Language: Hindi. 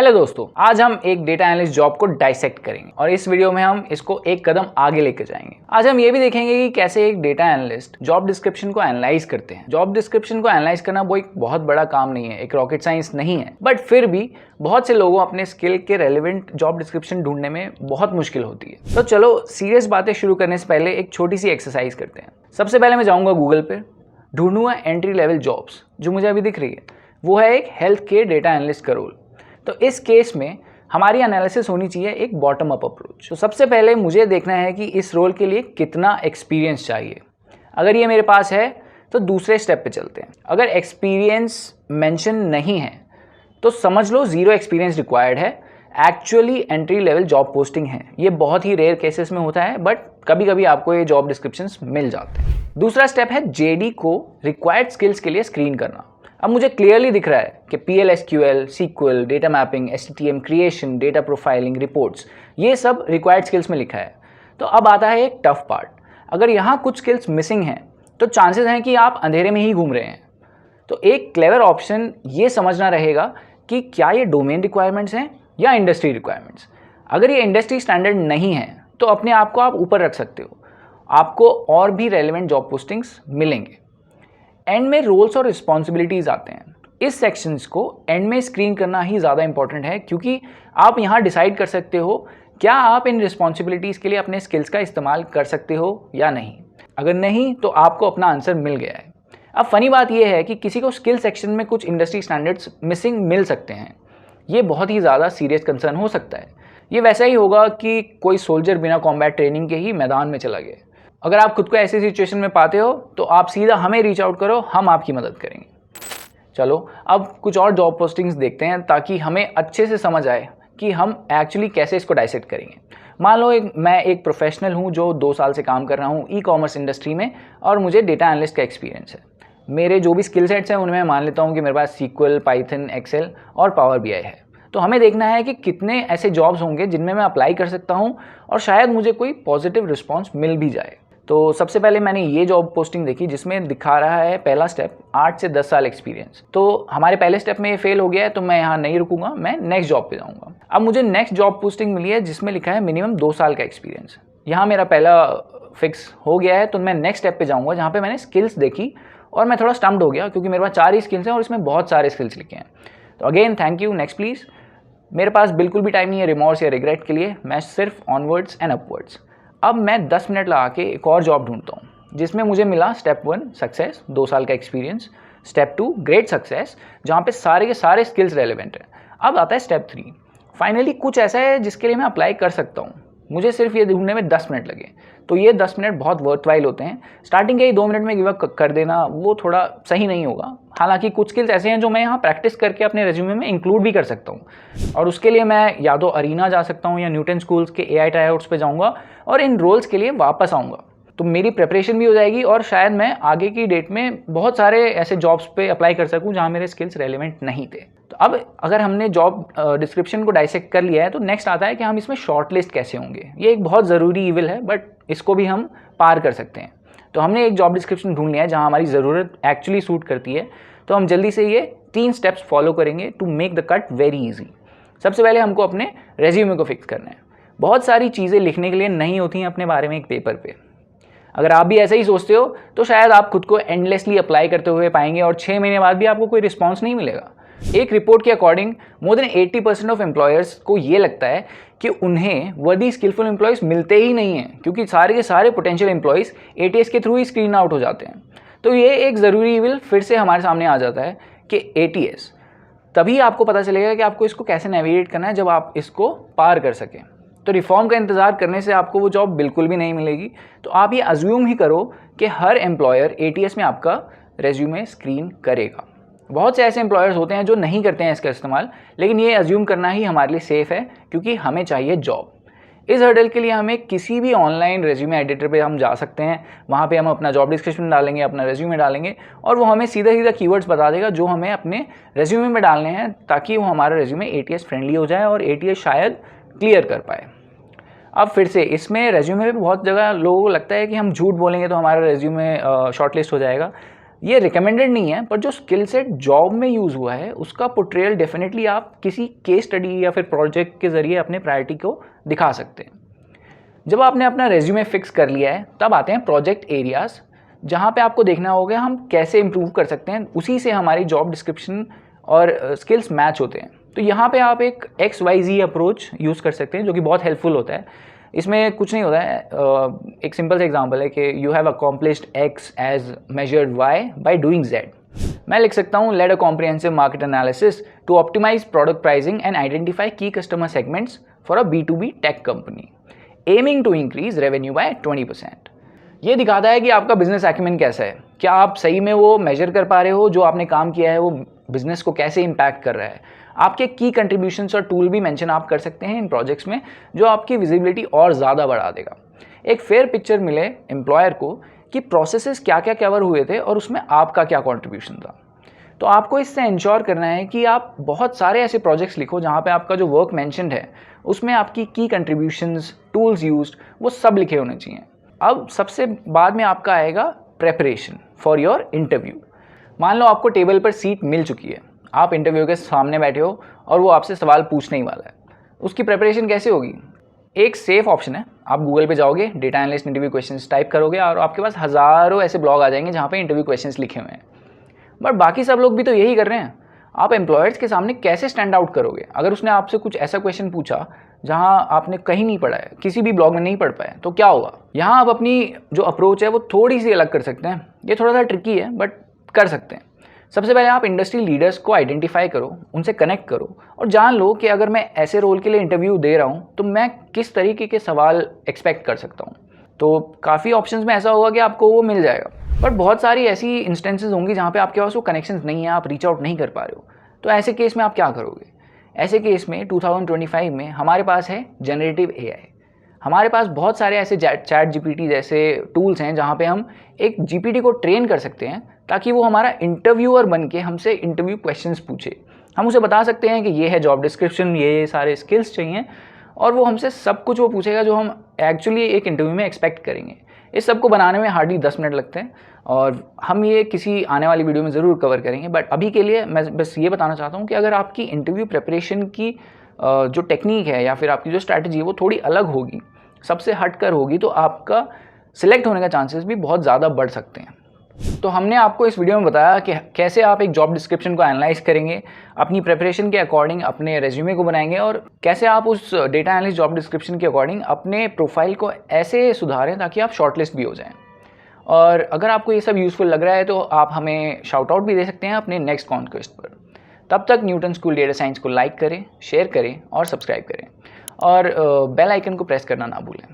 हेलो दोस्तों, आज हम एक डेटा एनालिस्ट जॉब को डाइसेक्ट करेंगे और इस वीडियो में हम इसको एक कदम आगे लेकर जाएंगे। आज हम ये भी देखेंगे कि कैसे एक डेटा एनालिस्ट जॉब डिस्क्रिप्शन को एनालाइज करते हैं। जॉब डिस्क्रिप्शन को एनालाइज करना वो एक बहुत बड़ा काम नहीं है, एक रॉकेट साइंस नहीं है, बट फिर भी बहुत से लोगों अपने स्किल के रेलिवेंट जॉब डिस्क्रिप्शन ढूंढने में बहुत मुश्किल होती है। तो चलो सीरियस बातें शुरू करने से पहले एक छोटी सी एक्सरसाइज करते हैं। सबसे पहले मैं जाऊँगा गूगल पे, ढूंढूंगा एंट्री लेवल जॉब्स जो मुझे अभी दिख रही है, वो है एक हेल्थ केयर डेटा एनालिस्ट का रोल। तो इस केस में हमारी एनालिसिस होनी चाहिए एक बॉटम अप अप्रोच। तो सबसे पहले मुझे देखना है कि इस रोल के लिए कितना एक्सपीरियंस चाहिए। अगर ये मेरे पास है तो दूसरे स्टेप पे चलते हैं। अगर एक्सपीरियंस मेंशन नहीं है तो समझ लो जीरो एक्सपीरियंस रिक्वायर्ड है। Actually entry level job posting है, ये बहुत ही रेयर केसेस में होता है, बट कभी कभी आपको ये जॉब डिस्क्रिप्शंस मिल जाते हैं। दूसरा स्टेप है जेडी को रिक्वायर्ड स्किल्स के लिए स्क्रीन करना। अब मुझे क्लियरली दिख रहा है कि PL/SQL, SQL, data mapping, STTM creation, data profiling, reports, ये सब रिक्वायर्ड स्किल्स में लिखा है। तो अब आता है एक टफ पार्ट। अगर यहाँ कुछ स्किल्स मिसिंग हैं तो चांसेस हैं कि आप अंधेरे में ही घूम रहे हैं। तो एक क्लेवर ऑप्शन ये समझना रहेगा कि क्या ये डोमेन रिक्वायरमेंट्स हैं या इंडस्ट्री रिक्वायरमेंट्स। अगर ये इंडस्ट्री स्टैंडर्ड नहीं है तो अपने आप को आप ऊपर रख सकते हो, आपको और भी रेलिवेंट जॉब पोस्टिंग्स मिलेंगे। एंड में रोल्स और रिस्पॉन्सिबिलिटीज आते हैं। इस सेक्शंस को एंड में स्क्रीन करना ही ज़्यादा इंपॉर्टेंट है, क्योंकि आप यहाँ डिसाइड कर सकते हो क्या आप इन रिस्पॉन्सिबिलिटीज़ के लिए अपने स्किल्स का इस्तेमाल कर सकते हो या नहीं। अगर नहीं तो आपको अपना आंसर मिल गया है। अब फनी बात यह है कि किसी को स्किल सेक्शन में कुछ इंडस्ट्री स्टैंडर्ड्स मिसिंग मिल सकते हैं। ये बहुत ही ज़्यादा सीरियस कंसर्न हो सकता है। ये वैसा ही होगा कि कोई सोल्जर बिना कॉम्बैट ट्रेनिंग के ही मैदान में चला गया। अगर आप खुद को ऐसी सिचुएशन में पाते हो तो आप सीधा हमें रीच आउट करो, हम आपकी मदद करेंगे। चलो अब कुछ और जॉब पोस्टिंग्स देखते हैं ताकि हमें अच्छे से समझ आए कि हम एक्चुअली कैसे इसको डाइसेक्ट करेंगे। मान लो मैं एक प्रोफेशनल हूँ जो 2 साल से काम कर रहा हूँ ई-कॉमर्स इंडस्ट्री में, और मुझे डेटा एनालिस्ट का एक्सपीरियंस है। मेरे जो भी स्किल सेट्स हैं उनमें मान लेता हूँ कि मेरे पास SQL, पाइथन, एक्सेल और पावर BI है। तो हमें देखना है कि कितने ऐसे जॉब्स होंगे जिनमें मैं अप्लाई कर सकता हूँ और शायद मुझे कोई पॉजिटिव रिस्पॉन्स मिल भी जाए। तो सबसे पहले मैंने ये जॉब पोस्टिंग देखी जिसमें दिखा रहा है पहला स्टेप 8 से 10 साल एक्सपीरियंस। तो हमारे पहले स्टेप में ये फेल हो गया है, तो मैं यहाँ नहीं रुकूंगा, मैं नेक्स्ट जॉब पे जाऊँगा। अब मुझे नेक्स्ट जॉब पोस्टिंग मिली है जिसमें लिखा है मिनिमम 2 साल का एक्सपीरियंस। यहाँ मेरा पहला फिक्स हो गया है, तो मैं नेक्स्ट स्टेप पे जाऊँगा जहाँ पे मैंने स्किल्स देखी और मैं थोड़ा स्टम्प्ड हो गया क्योंकि मेरे पास 4 ही स्किल्स हैं और इसमें बहुत सारे स्किल्स लिखे हैं। तो again thank you, next please. मेरे पास बिल्कुल भी टाइम नहीं है रिमॉर्स या रिग्रेट के लिए, मैं सिर्फ ऑनवर्ड्स एंड अपवर्ड्स। अब मैं 10 मिनट लगा के एक और जॉब ढूंढता हूँ जिसमें मुझे मिला स्टेप 1 सक्सेस, 2 साल का एक्सपीरियंस। स्टेप 2 ग्रेट सक्सेस, जहाँ पे सारे के सारे स्किल्स रेलिवेंट हैं। अब आता है स्टेप 3, फाइनली कुछ ऐसा है जिसके लिए मैं अप्लाई कर सकता हूँ। मुझे सिर्फ ये ढूंढने में 10 मिनट लगे, तो ये 10 मिनट बहुत वर्थवाइल होते हैं। स्टार्टिंग के ही 2 मिनट में गिव अप कर देना वो थोड़ा सही नहीं होगा। हालांकि कुछ स्किल्स ऐसे हैं जो मैं यहाँ प्रैक्टिस करके अपने रेज्यूमे में इंक्लूड भी कर सकता हूँ, और उसके लिए मैं या तो अरीना जा सकता हूँ या न्यूटन स्कूल्स के AI ट्राईआउट्स पे जाऊँगा और इन रोल्स के लिए वापस आऊँगा। तो मेरी प्रिपरेशन भी हो जाएगी और शायद मैं आगे की डेट में बहुत सारे ऐसे जॉब्स पे अप्लाई कर सकूं जहां मेरे स्किल्स रेलिवेंट नहीं थे। तो अब अगर हमने जॉब डिस्क्रिप्शन को डाइसेक्ट कर लिया है तो नेक्स्ट आता है कि हम इसमें शॉर्ट लिस्ट कैसे होंगे। ये एक बहुत ज़रूरी इविल है, बट इसको भी हम पार कर सकते हैं। तो हमने एक जॉब डिस्क्रिप्शन ढूंढ लिया है जहाँ हमारी ज़रूरत एक्चुअली सूट करती है। तो हम जल्दी से ये 3 स्टेप्स फॉलो करेंगे to make the cut very easy. सबसे पहले हमको अपने रेज्यूमे को फिक्स करना है। बहुत सारी चीज़ें लिखने के लिए नहीं होती हैं अपने बारे में एक पेपर पे। अगर आप भी ऐसे ही सोचते हो तो शायद आप खुद को एंडलेसली अप्लाई करते हुए पाएंगे और 6 महीने बाद भी आपको कोई रिस्पॉन्स नहीं मिलेगा। एक रिपोर्ट के according more than 80% of employers को ये लगता है कि उन्हें वर्दी स्किलफुल एम्प्लॉयज़ मिलते ही नहीं हैं, क्योंकि सारे के सारे पोटेंशियल एम्प्लॉयज़ ATS के थ्रू ही स्क्रीन आउट हो जाते हैं। तो ये एक ज़रूरी इविल फिर से हमारे सामने आ जाता है कि ATS, तभी आपको पता चलेगा कि आपको इसको कैसे नेविगेट करना है जब आप इसको पार कर सकें। तो रिफॉर्म का इंतज़ार करने से आपको वो जॉब बिल्कुल भी नहीं मिलेगी। तो आप ये अज्यूम ही करो कि हर एम्प्लॉयर ATS में आपका रेज्यूमे स्क्रीन करेगा। बहुत से ऐसे एम्प्लॉयर्स होते हैं जो नहीं करते हैं इसका इस्तेमाल, लेकिन ये अज्यूम करना ही हमारे लिए सेफ़ है क्योंकि हमें चाहिए जॉब। इस हर्डल के लिए हमें किसी भी ऑनलाइन रेज्यूमे एडिटर पे हम जा सकते हैं। वहाँ पे हम अपना जॉब डिस्क्रिप्शन डालेंगे, अपना रेज्यूमे डालेंगे और वो हमें सीधा सीधा कीवर्ड्स बता देगा जो हमें अपने रेज्यूमे में डालने हैं, ताकि वो हमारा रेज्यूमे ATS फ्रेंडली हो जाए और ATS शायद क्लियर कर पाए। अब फिर से इसमें रेज्यूमे में बहुत जगह लोगों को लगता है कि हम झूठ बोलेंगे तो हमारा रेज्यूमे शॉर्टलिस्ट हो जाएगा। ये रिकमेंडेड नहीं है, पर जो स्किल सेट जॉब में यूज़ हुआ है उसका पोर्ट्रेयल डेफिनेटली आप किसी केस स्टडी या फिर प्रोजेक्ट के ज़रिए अपने प्रायोरिटी को दिखा सकते हैं। जब आपने अपना रेज्यूमे फिक्स कर लिया है, तब आते हैं प्रोजेक्ट एरियाज़, जहाँ पे आपको देखना होगा हम कैसे इम्प्रूव कर सकते हैं। उसी से हमारी जॉब डिस्क्रिप्शन और स्किल्स मैच होते हैं। तो यहाँ पे आप एक XYZ अप्रोच यूज़ कर सकते हैं, जो कि बहुत हेल्पफुल होता है। इसमें कुछ नहीं होता है, एक सिंपल सा एग्जांपल है कि you have accomplished X as measured Y by doing Z। मैं लिख सकता हूँ led a comprehensive market analysis to optimize product pricing and identify key customer segments for a B2B tech company aiming to increase revenue by 20%। ये दिखाता है कि आपका बिजनेस एक्यूमेन कैसा है, क्या आप सही में वो मेजर कर पा रहे हो जो आपने काम किया है वो बिजनेस को कैसे इम्पैक्ट कर रहा है। आपके की कंट्रीब्यूशंस और टूल भी मेंशन आप कर सकते हैं इन प्रोजेक्ट्स में, जो आपकी विजिबिलिटी और ज़्यादा बढ़ा देगा। एक फेयर पिक्चर मिले एम्प्लॉयर को कि प्रोसेसेस क्या क्या कवर हुए थे और उसमें आपका क्या कॉन्ट्रीब्यूशन था। तो आपको इससे इंश्योर करना है कि आप बहुत सारे ऐसे प्रोजेक्ट्स लिखो जहाँ पे आपका जो वर्क मेंशन्ड है उसमें आपकी की कंट्रीब्यूशंस, टूल्स यूज्ड, वो सब लिखे होने चाहिए। अब सबसे बाद में आपका आएगा प्रेपरेशन फॉर योर इंटरव्यू। मान लो आपको टेबल पर सीट मिल चुकी है, आप इंटरव्यू के सामने बैठे हो और वो आपसे सवाल पूछने ही वाला है। उसकी प्रेपरेशन कैसे होगी? एक सेफ ऑप्शन है, आप गूगल पे जाओगे, data analyst interview questions type करोगे और आपके पास हज़ारों ऐसे ब्लॉग आ जाएंगे जहाँ पे इंटरव्यू क्वेश्चंस लिखे हुए हैं। बट बाकी सब लोग भी तो यही कर रहे हैं। आप एम्प्लॉयर्स के सामने कैसे स्टैंड आउट करोगे? अगर उसने आपसे कुछ ऐसा क्वेश्चन पूछा जहां आपने कहीं नहीं पढ़ा है, किसी भी ब्लॉग में नहीं पढ़ पाए, तो क्या होगा? यहाँ आप अपनी जो अप्रोच है वो थोड़ी सी अलग कर सकते हैं। ये थोड़ा सा ट्रिकी है बट कर सकते हैं। सबसे पहले आप इंडस्ट्री लीडर्स को आइडेंटिफाई करो, उनसे कनेक्ट करो और जान लो कि अगर मैं ऐसे रोल के लिए इंटरव्यू दे रहा हूँ तो मैं किस तरीके के सवाल एक्सपेक्ट कर सकता हूँ। तो काफ़ी ऑप्शंस में ऐसा होगा कि आपको वो मिल जाएगा, बट बहुत सारी ऐसी इंस्टेंसेस होंगी जहाँ पे आपके पास वो कनेक्शंस नहीं है, आप रीच आउट नहीं कर पा रहे हो। तो ऐसे केस में आप क्या करोगे? ऐसे केस में 2025 में हमारे पास है जनरेटिव AI। हमारे पास बहुत सारे ऐसे चैट GPT जैसे टूल्स हैं जहाँ पे हम एक GPT को ट्रेन कर सकते हैं ताकि वो हमारा इंटरव्यूअर बन के हमसे इंटरव्यू क्वेश्चंस पूछे। हम उसे बता सकते हैं कि ये है जॉब डिस्क्रिप्शन, ये सारे स्किल्स चाहिए, और वो हमसे सब कुछ वो पूछेगा जो हम एक्चुअली एक इंटरव्यू में एक्सपेक्ट करेंगे। इस सब को बनाने में हार्डली 10 मिनट लगते हैं और हम ये किसी आने वाली वीडियो में ज़रूर कवर करेंगे। बट अभी के लिए मैं बस ये बताना चाहता हूँ कि अगर आपकी इंटरव्यू प्रिपरेशन की जो टेक्निक है या फिर आपकी जो स्ट्रैटेजी है वो थोड़ी अलग होगी, सबसे हटकर होगी, तो आपका सिलेक्ट होने का चांसेस भी बहुत ज़्यादा बढ़ सकते हैं। तो हमने आपको इस वीडियो में बताया कि कैसे आप एक जॉब डिस्क्रिप्शन को एनालाइज करेंगे, अपनी प्रिपरेशन के अकॉर्डिंग अपने रेज्यूमे को बनाएंगे और कैसे आप उस डेटा एनालिस्ट जॉब डिस्क्रिप्शन के अकॉर्डिंग अपने प्रोफाइल को ऐसे सुधारें ताकि आप शॉर्टलिस्ट भी हो जाएं। और अगर आपको ये सब यूज़फुल लग रहा है तो आप हमें शाउट आउट भी दे सकते हैं अपने नेक्स्ट कॉन्क्वेस्ट पर। तब तक न्यूटन स्कूल डेटा साइंस को लाइक करें, शेयर करें और सब्सक्राइब करें और बेल आइकन को प्रेस करना ना भूलें।